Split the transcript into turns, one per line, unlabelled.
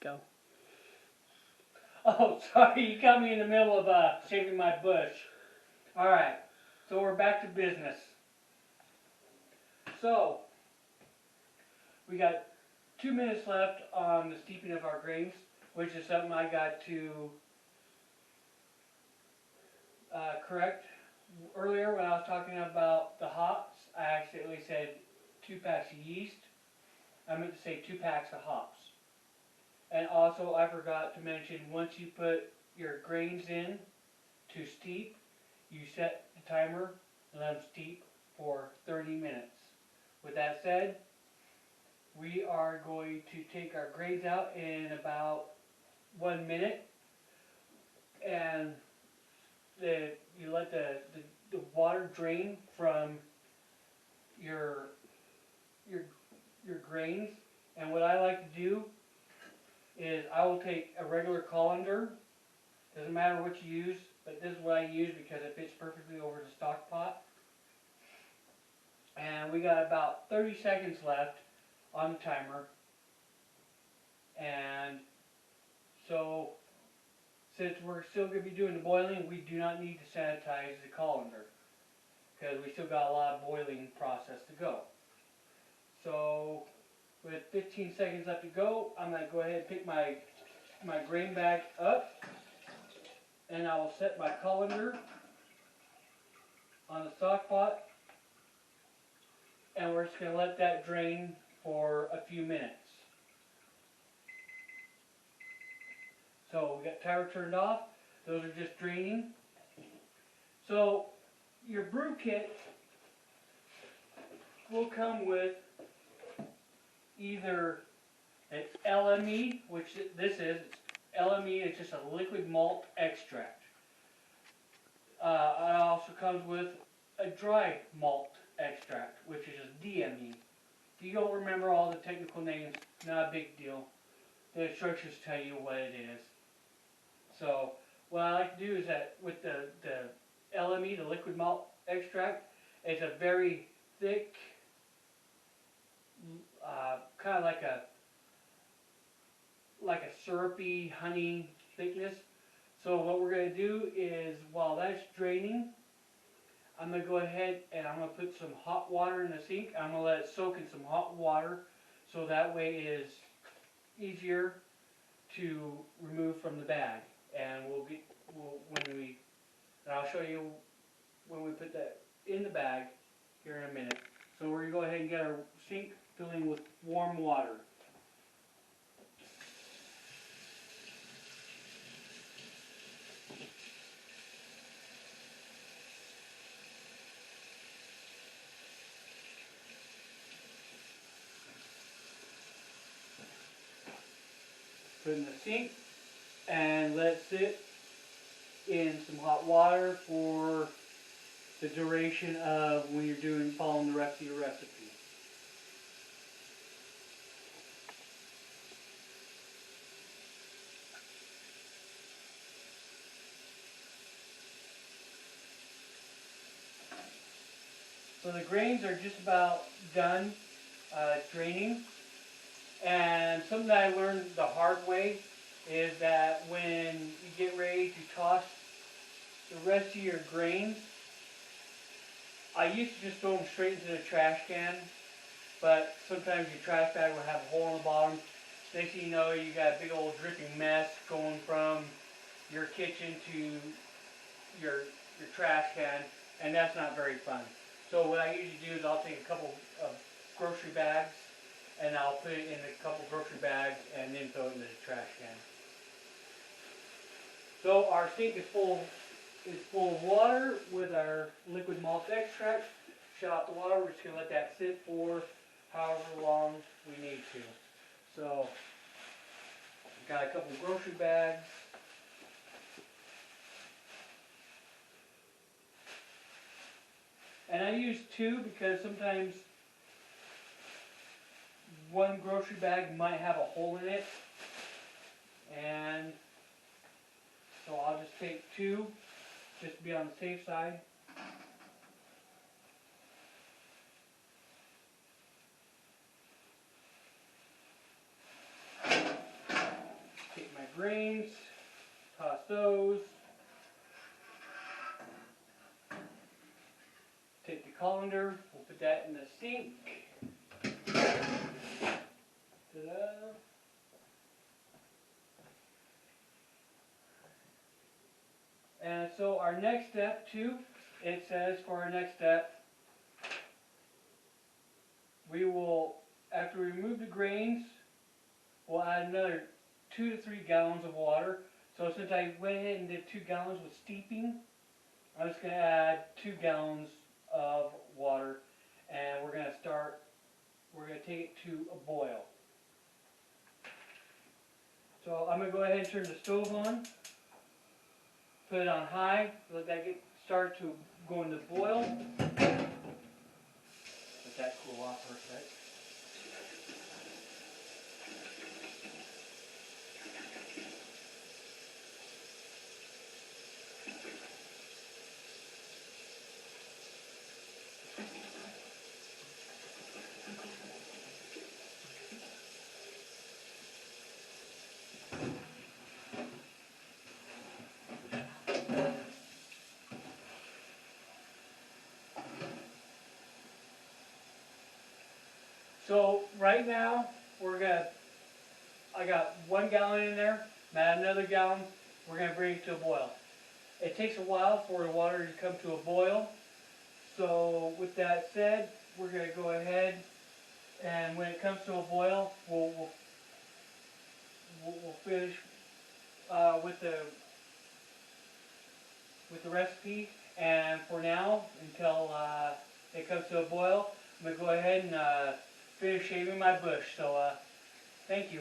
Go. Oh, sorry, you caught me in the middle of shaving my bush. Alright, so we're back to business. So, we got 2 minutes left on the steeping of our grains, which is something I got to correct. Earlier when I was talking about the hops, I accidentally said 2 packs of yeast. I meant to say 2 packs of hops. And also I forgot to mention, once you put your grains in to steep, you set the timer and let them steep for 30 minutes. With that said, we are going to take our grains out in about 1 minute, and you let the water drain from your grains. And what I like to do is I will take a regular colander, doesn't matter what you use, but this is what I use because it fits perfectly over the stock pot. And we got about 30 seconds left on the timer. And so, since we're still going to be doing the boiling, we do not need to sanitize the colander, because we still got a lot of boiling process to go. So, with 15 seconds left to go, I'm going to go ahead and pick my grain bag up, and I will set my colander on the stock pot, and we're just going to let that drain for a few minutes. So we got timer turned off, those are just draining. So your brew kit will come with either an LME, which this is. LME is just a liquid malt extract. It also comes with a dry malt extract, which is a DME. If you don't remember all the technical names, not a big deal. The instructions tell you what it is. So what I like to do is that with the LME, the liquid malt extract, it's a very thick, kind of like a syrupy honey thickness. So what we're going to do is, while that's draining, I'm going to go ahead and I'm going to put some hot water in the sink. I'm going to let it soak in some hot water, so that way it is easier to remove from the bag. And I'll show you when we put that in the bag here in a minute. So we're going to go ahead and get our sink filling with warm water. Put it in the sink and let it sit in some hot water for the duration of when you're following the rest of your recipe. So the grains are just about done draining. And something that I learned the hard way is that when you get ready to toss the rest of your grains, I used to just throw them straight into the trash can, but sometimes your trash bag will have a hole in the bottom. Next thing you know, you got a big old dripping mess going from your kitchen to your trash can, and that's not very fun. So what I usually do is I'll take a couple of grocery bags, and I'll put it in a couple grocery bags and then throw it into the trash can. So our sink is full of water with our liquid malt extract. Shut off the water. We're just going to let that sit for however long we need to. So I've got a couple of grocery bags. And I use 2 because sometimes one grocery bag might have a hole in it, and so I'll just take 2 just to be on the safe side. grains, toss those. Take the colander, we'll put that in the sink. Ta-da. And so our next step too, it says for our next step, we will, after we remove the grains, we'll add another 2 to 3 gallons of water. So since I went ahead and did 2 gallons with steeping, I'm just going to add 2 gallons of water, and we're going to take it to a boil. So I'm going to go ahead and turn the stove on, put it on high, let that start to go into boil. Let that cool off for a sec. So right now I got 1 gallon in there, add another gallon, we're going to bring it to a boil. It takes a while for the water to come to a boil, so with that said, we're going to go ahead and when it comes to a boil, we'll finish with the recipe, and for now, until it comes to a boil, I'm going to go ahead and finish shaving my bush. So, thank you.